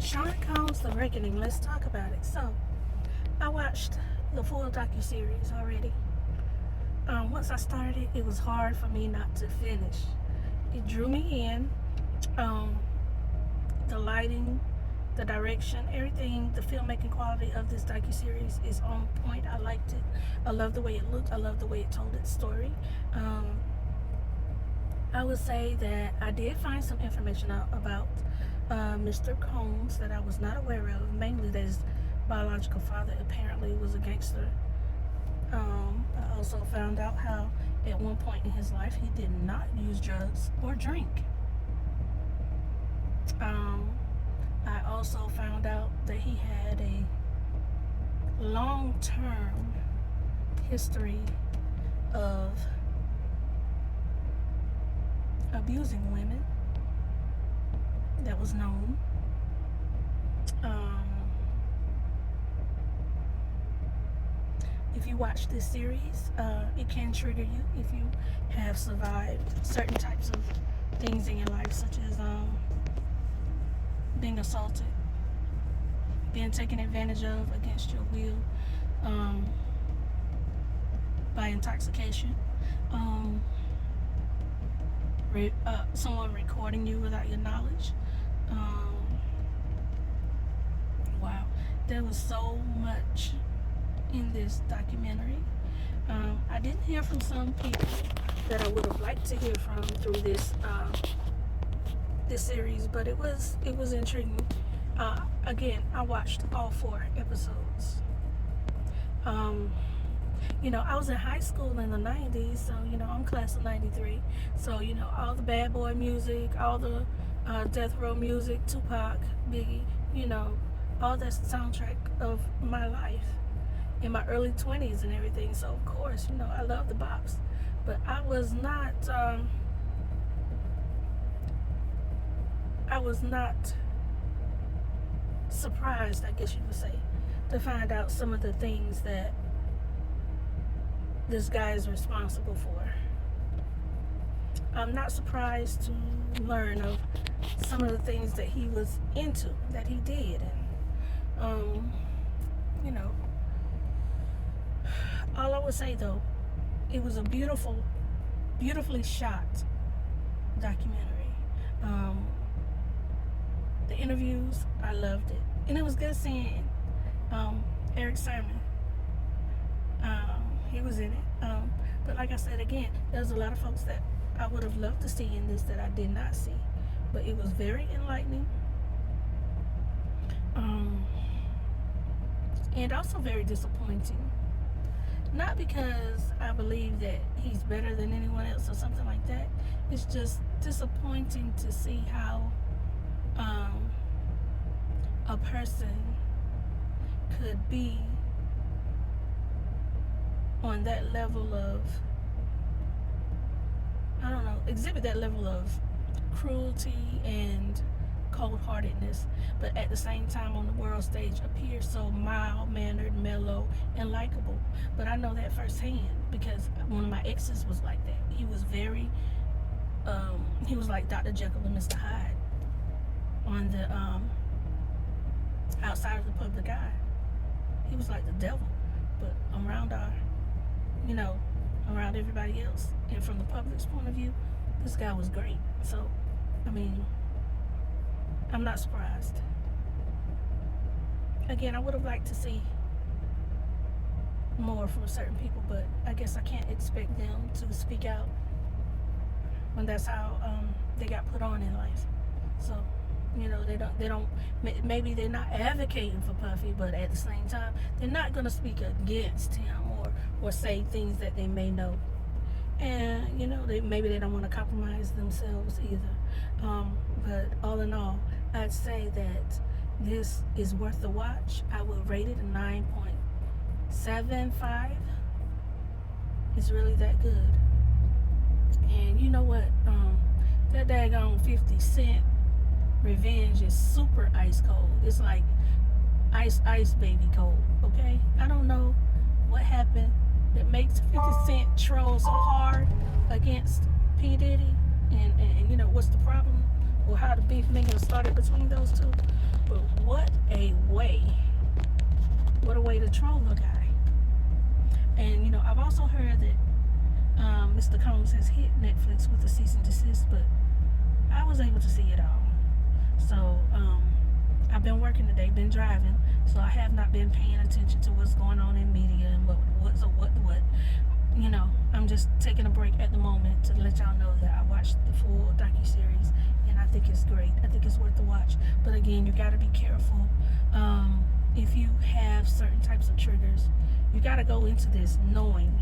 Sean Combs, The Reckoning. Let's talk about it. So, I watched the full DocuSeries already. Once I started, it was hard for me not to finish. It drew me in. The lighting, the direction, everything, the filmmaking quality of this docuseries is on point. I liked it. I love the way it looked. I love the way it told its story. I would say that I did find some information out about Mr.Combs that I was not aware of. Mainly that his biological father apparently was a gangster. I also found out how at one point in his life he did not use drugs or drink. I also found out that he had a long-term history of abusing women that was known. If you watch this series, it can trigger you if you have survived certain types of things in your life, such as being assaulted, being taken advantage of against your will, by intoxication, someone recording you without your knowledge. Wow, there was so much in this documentary. I didn't hear from some people that I would have liked to hear from through this series, but it was intriguing. Again, I watched all 4 episodes. I was in high school in the 90s, so I'm class of 93. So all the bad boy music, all the death row music, Tupac, Biggie, all that soundtrack of my life in my early 20s and everything. So of course, I love the bops, but I was not surprised, I guess you would say, to find out some of the things that this guy is responsible for. I'm not surprised to learn of some of the things that he was into, that he did, and all I would say though, it was a beautifully shot documentary. The interviews, I loved it, and it was good seeing Eric Sermon. He was in it, but like I said again, there's a lot of folks that I would have loved to see in this that I did not see, but it was very enlightening, and also very disappointing. Not because I believe that he's better than anyone else or something like that. It's just disappointing to see how a person could be on that level of, exhibit that level of cruelty and cold-heartedness, but at the same time on the world stage appear so mild-mannered, mellow, and likable. But I know that firsthand because one of my exes was like that. He was very, he was like Dr. Jekyll and Mr. Hyde on the outside of the public eye. He was like the devil, but around around everybody else, and from the public's point of view, this guy was great. So, I'm not surprised. Again, I would have liked to see more from certain people, but I guess I can't expect them to speak out when that's how they got put on in life. So, they don't, maybe they're not advocating for Puffy, but at the same time, they're not going to speak against him or say things that they may know. And, maybe they don't want to compromise themselves either. But all in all, I'd say that this is worth the watch. I will rate it a 9.75. It's really that good. And you know what? That daggone 50 Cent Revenge is super ice cold. It's like ice baby cold, okay? I don't know what happened that makes 50 Cent troll so hard against P. Diddy, and what's the problem, or how the beef may have started between those two. But the troller guy. And you know, I've also heard that Mr.Combs has hit Netflix with a cease and desist, but I was able to see it all. So I've been working today, been driving, so I have not been paying attention to what's going on in media and what's what. You know, I'm just taking a break at the moment to let y'all know that I watched the full docuseries, and I think it's great. I think it's worth the watch. But again, you got to be careful. If you have certain types of triggers, you got to go into this knowing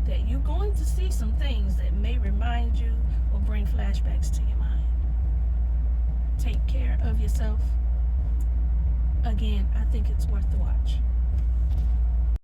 that you're going to see some things that may remind you or bring flashbacks to your mind. Take care of yourself. Again, I think it's worth the watch.